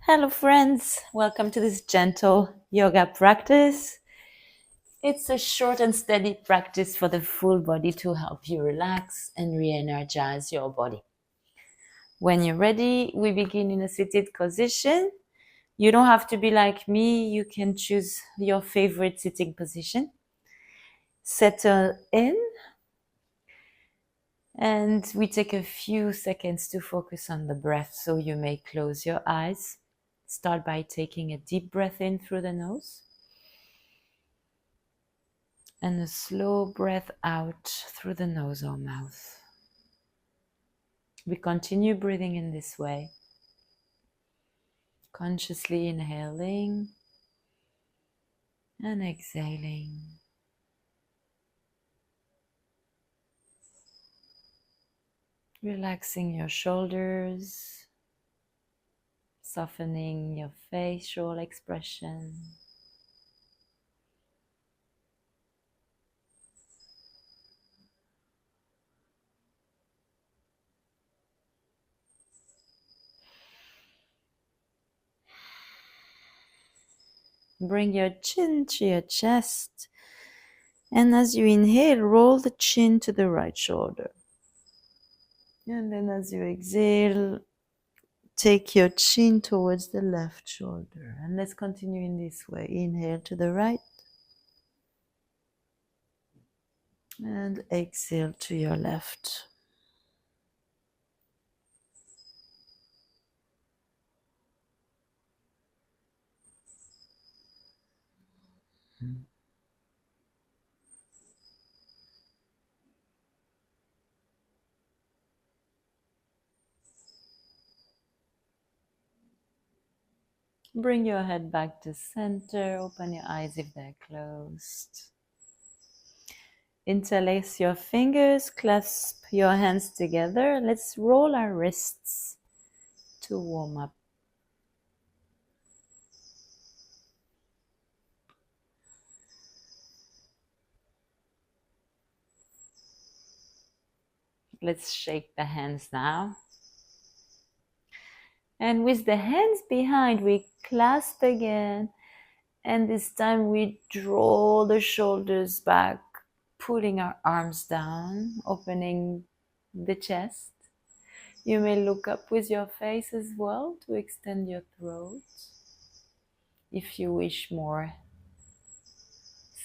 Hello, friends. Welcome to this gentle yoga practice. It's a short and steady practice for the full body to help you relax and re-energize your body. When you're ready, we begin in a seated position. You don't have to be like me. You can choose your favorite sitting position. Settle in. And we take a few seconds to focus on the breath, so you may close your eyes. Start by taking a deep breath in through the nose and a slow breath out through the nose or mouth. We continue breathing in this way, consciously inhaling and exhaling. Relaxing your shoulders, softening your facial expression. Bring your chin to your chest, and as you inhale, roll the chin to the right shoulder. And then as you exhale, take your chin towards the left shoulder. And let's continue in this way. Inhale to the right. And exhale to your left. Bring your head back to center. Open your eyes if they're closed. Interlace your fingers. Clasp your hands together. Let's roll our wrists to warm up. Let's shake the hands now. And with the hands behind, we clasp again. And this time we draw the shoulders back, pulling our arms down, opening the chest. You may look up with your face as well to extend your throat. If you wish more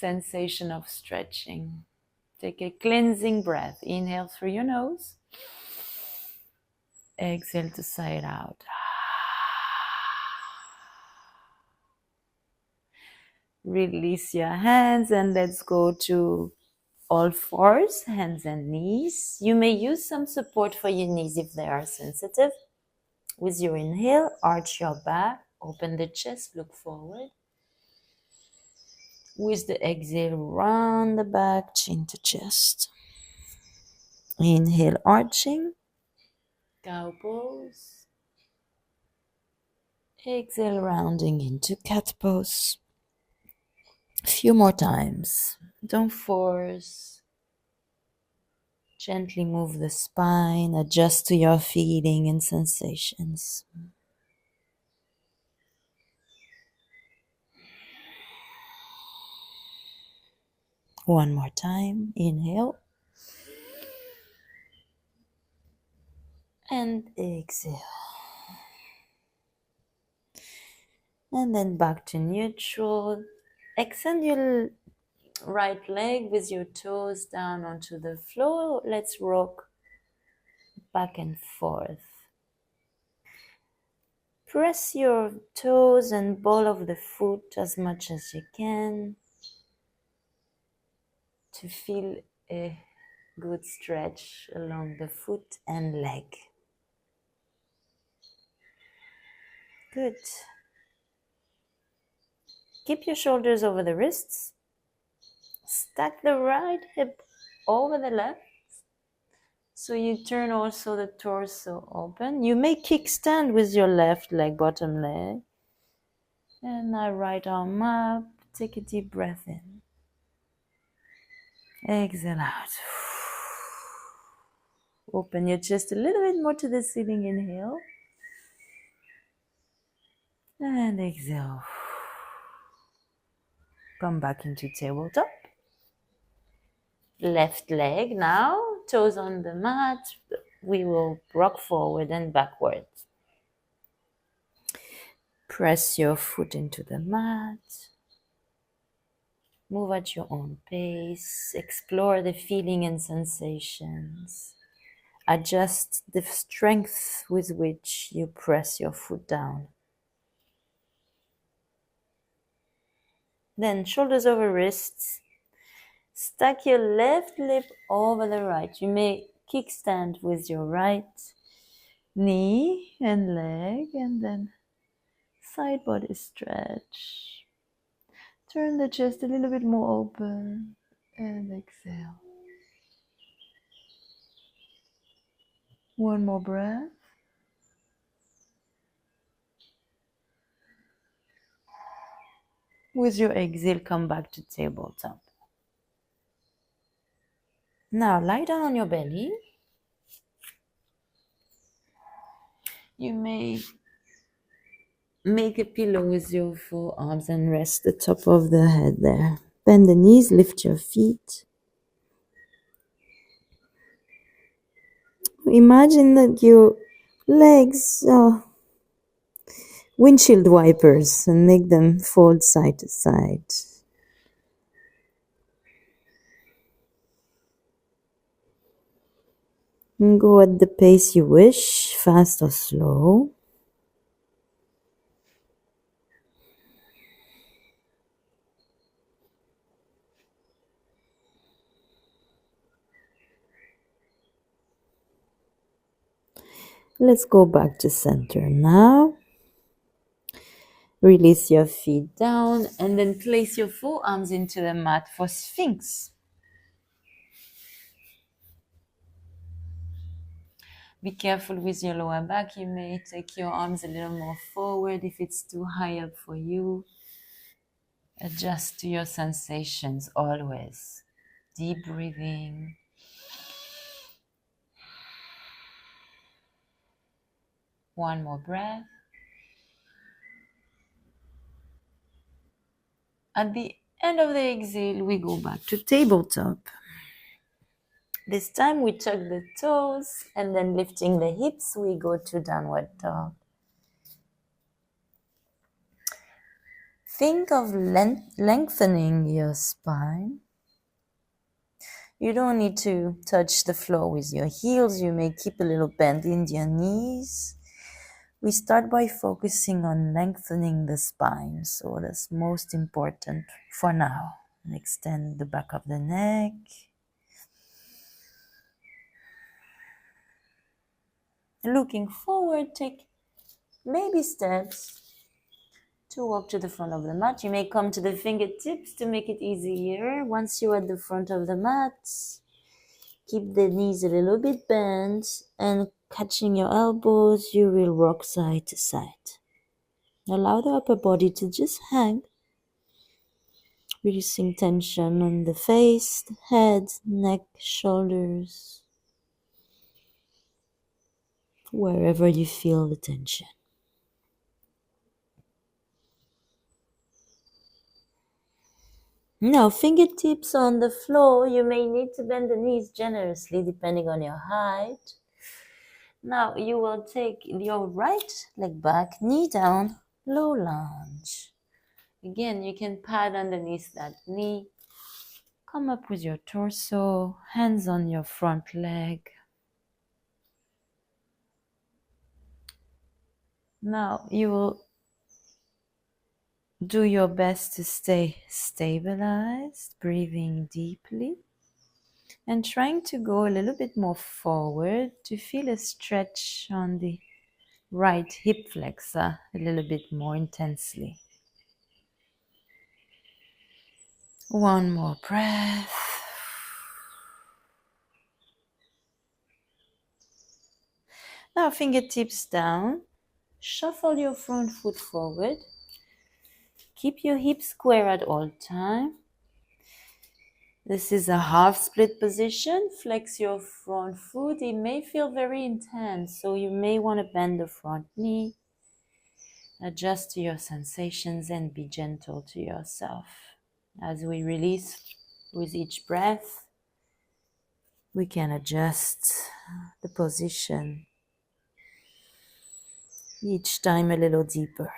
sensation of stretching, take a cleansing breath. Inhale through your nose. Exhale to sigh it out. Release your hands and let's go to all fours, hands and knees. You may use some support for your knees if they are sensitive. With your inhale, arch your back, open the chest, look forward. With the exhale, round the back, chin to chest. Inhale, arching, cow pose. Exhale, rounding into cat pose. A few more times. Don't force. Gently move the spine, adjust to your feeling and sensations. One more time. Inhale. And exhale. And then back to neutral. Extend your right leg with your toes down onto the floor. Let's rock back and forth. Press your toes and ball of the foot as much as you can to feel a good stretch along the foot and leg. Good. Keep your shoulders over the wrists. Stack the right hip over the left. So you turn also the torso open. You may kickstand with your left leg, bottom leg. And now right arm up. Take a deep breath in. Exhale out. Open your chest a little bit more to the ceiling. Inhale. And exhale. Come back into tabletop. Left leg now, toes on the mat. We will rock forward and backwards. Press your foot into the mat. Move at your own pace. Explore the feeling and sensations. Adjust the strength with which you press your foot down. Then shoulders over wrists. Stack your left leg over the right. You may kickstand with your right knee and leg, and then side body stretch. Turn the chest a little bit more open and exhale. One more breath. With your exhale, come back to tabletop. Now lie down on your belly. You may make a pillow with your forearms and rest the top of the head there. Bend the knees, lift your feet. Imagine that your legs are windshield wipers and make them fold side to side. And go at the pace you wish, fast or slow. Let's go back to center now. Release your feet down and then place your forearms into the mat for Sphinx. Be careful with your lower back. You may take your arms a little more forward if it's too high up for you. Adjust to your sensations always. Deep breathing. One more breath. At the end of the exhale, we go back to tabletop. This time we tuck the toes and then lifting the hips, we go to downward dog. Think of lengthening your spine. You don't need to touch the floor with your heels. You may keep a little bend in your knees. We start by focusing on lengthening the spine. So that's most important for now. And extend the back of the neck. Looking forward, take baby steps to walk to the front of the mat. You may come to the fingertips to make it easier. Once you're at the front of the mat, keep the knees a little bit bent and catching your elbows, you will rock side to side. Allow the upper body to just hang, releasing tension on the face, head, neck, shoulders, wherever you feel the tension. Now, fingertips on the floor. You may need to bend the knees generously depending on your height. Now, you will take your right leg back, knee down, low lunge. Again, you can pad underneath that knee. Come up with your torso, hands on your front leg. Now, you will do your best to stay stabilized, breathing deeply, and trying to go a little bit more forward to feel a stretch on the right hip flexor a little bit more intensely. One more breath. Now, fingertips down. Shuffle your front foot forward. Keep your hips square at all time. This is a half split position. Flex your front foot. It may feel very intense, so you may want to bend the front knee. Adjust to your sensations and be gentle to yourself. As we release with each breath, we can adjust the position each time a little deeper.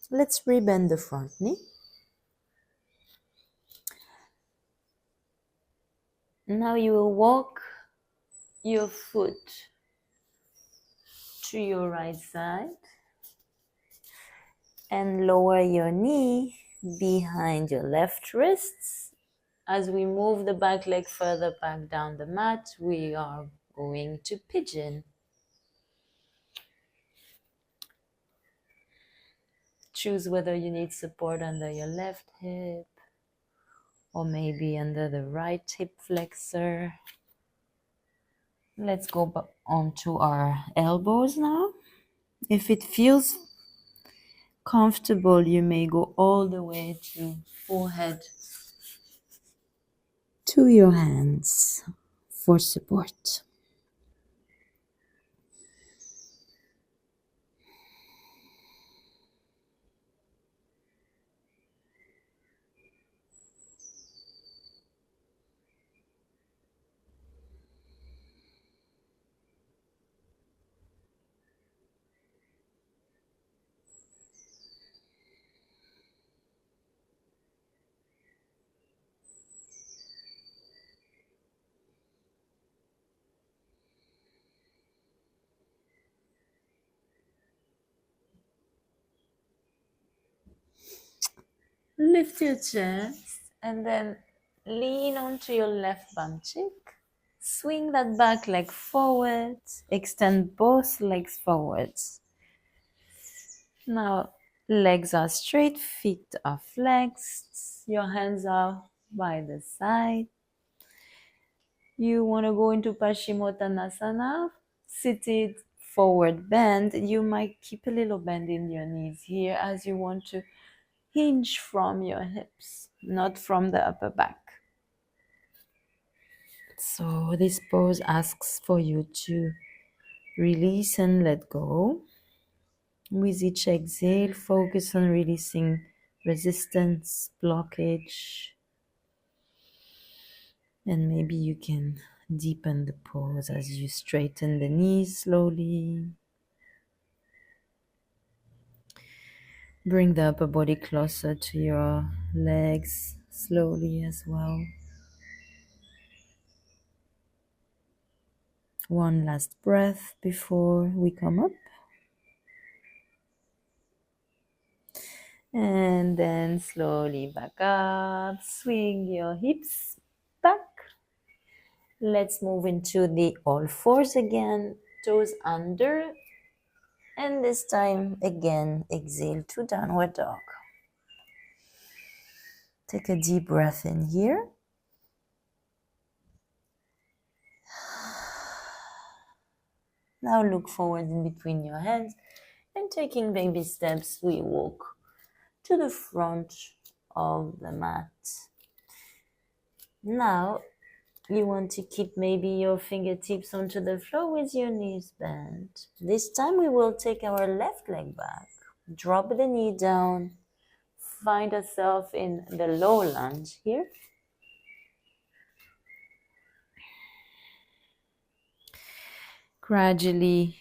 Let's rebend the front knee. Now you will walk your foot to your right side and lower your knee behind your left wrists. As we move the back leg further back down the mat, we are going to pigeon. Choose whether you need support under your left hip or maybe under the right hip flexor. Let's go on to our elbows now. If it feels comfortable, you may go all the way to forehead to your hands for support. Lift your chest and then lean onto your left bum cheek. Swing that back leg forward. Extend both legs forwards. Now, legs are straight, feet are flexed. Your hands are by the side. You want to go into Paschimottanasana, seated forward bend. You might keep a little bend in your knees here as you want to hinge from your hips, not from the upper back. So this pose asks for you to release and let go. With each exhale, focus on releasing resistance, blockage, and maybe you can deepen the pose as you straighten the knees slowly. Bring the upper body closer to your legs slowly as well. One last breath before we come up. And then slowly back up. Swing your hips back. Let's move into the all fours again. Toes under. And this time again, exhale to downward dog. Take a deep breath in here. Now look forward in between your hands and taking baby steps, we walk to the front of the mat. Now you want to keep maybe your fingertips onto the floor with your knees bent. This time we will take our left leg back, drop the knee down, find ourselves in the low lunge here. Gradually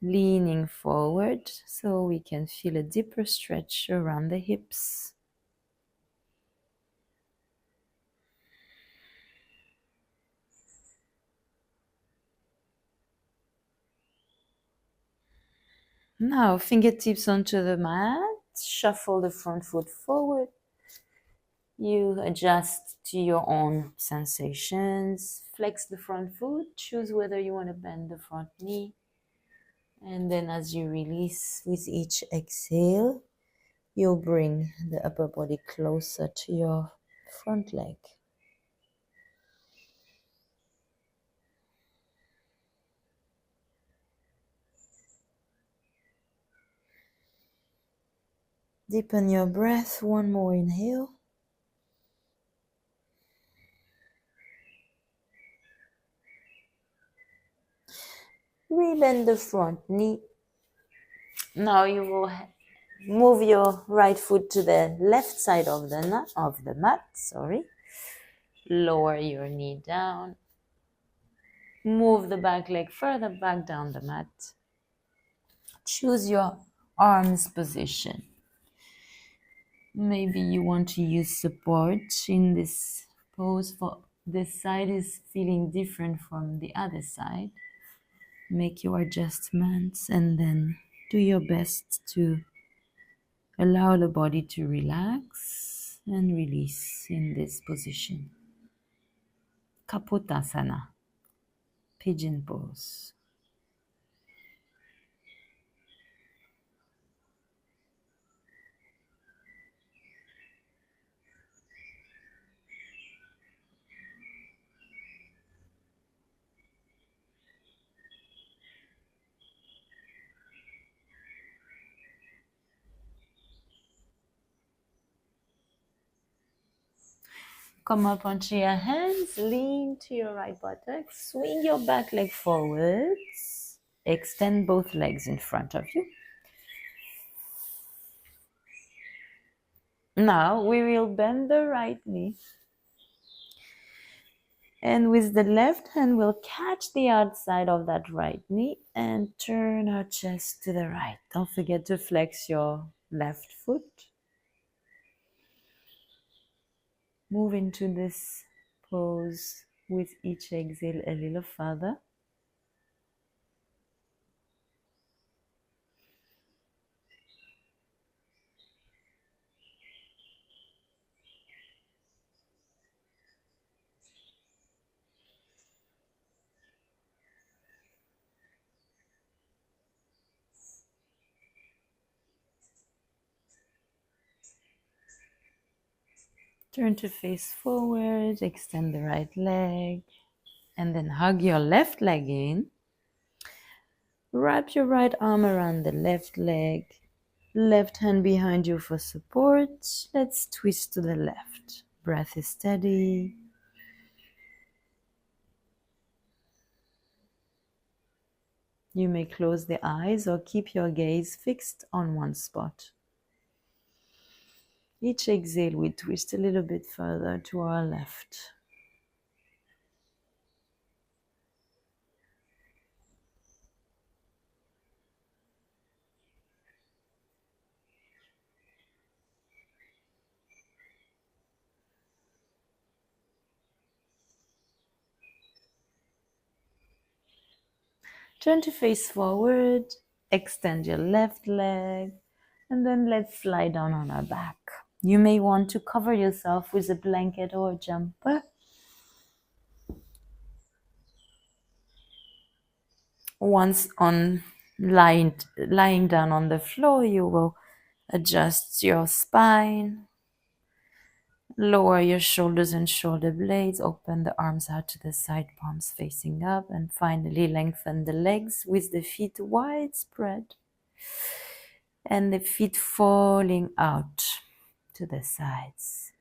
leaning forward so we can feel a deeper stretch around the hips. Now fingertips onto the mat, shuffle the front foot forward. You adjust to your own sensations, flex the front foot, choose whether you want to bend the front knee. And then as you release with each exhale, you'll bring the upper body closer to your front leg. Deepen your breath, one more inhale. Rebend the front knee. Now you will move your right foot to the left side of the mat. Sorry. Lower your knee down. Move the back leg further back down the mat. Choose your arms position. Maybe you want to use support in this pose for this side is feeling different from the other side. Make your adjustments and then do your best to allow the body to relax and release in this position. Kapotasana, pigeon pose. Come up onto your hands, lean to your right buttock, swing your back leg forwards, extend both legs in front of you. Now we will bend the right knee. And with the left hand, we'll catch the outside of that right knee and turn our chest to the right. Don't forget to flex your left foot. Move into this pose with each exhale a little further. Turn to face forward, extend the right leg, and then hug your left leg in. Wrap your right arm around the left leg, left hand behind you for support. Let's twist to the left. Breath is steady. You may close the eyes or keep your gaze fixed on one spot. Each exhale, we twist a little bit further to our left. Turn to face forward, extend your left leg, and then let's lie down on our back. You may want to cover yourself with a blanket or a jumper. Once lying down on the floor, you will adjust your spine, lower your shoulders and shoulder blades, open the arms out to the side, palms facing up, and finally lengthen the legs with the feet wide spread and the feet falling out to the sides.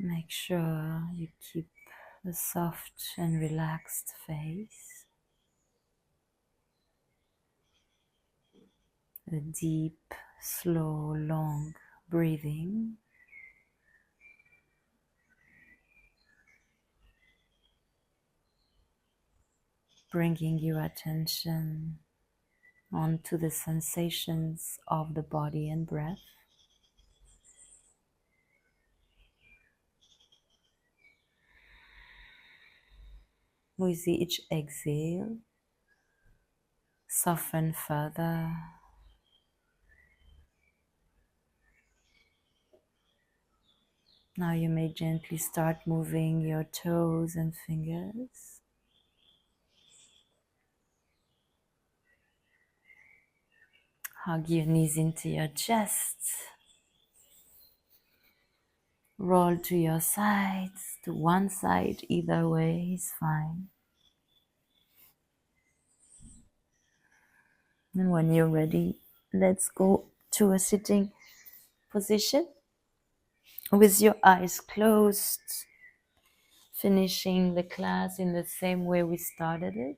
Make sure you keep a soft and relaxed face, a deep, slow, long breathing, bringing your attention onto the sensations of the body and breath. With each exhale, soften further. Now you may gently start moving your toes and fingers. Hug your knees into your chest. Roll to your sides, to one side, either way is fine. And when you're ready, let's go to a sitting position with your eyes closed, finishing the class in the same way we started it.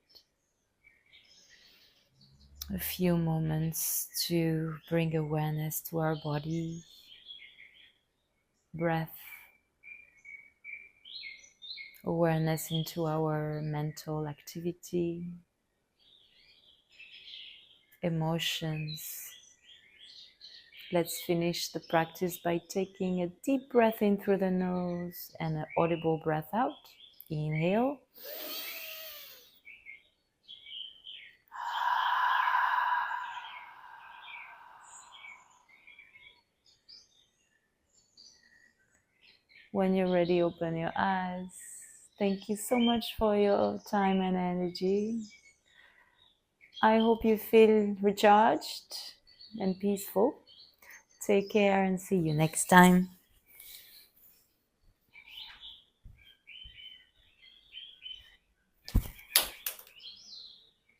A few moments to bring awareness to our body, breath, awareness into our mental activity, emotions. Let's finish the practice by taking a deep breath in through the nose and an audible breath out. Inhale. When you're ready, open your eyes. Thank you so much for your time and energy. I hope you feel recharged and peaceful. Take care and see you next time.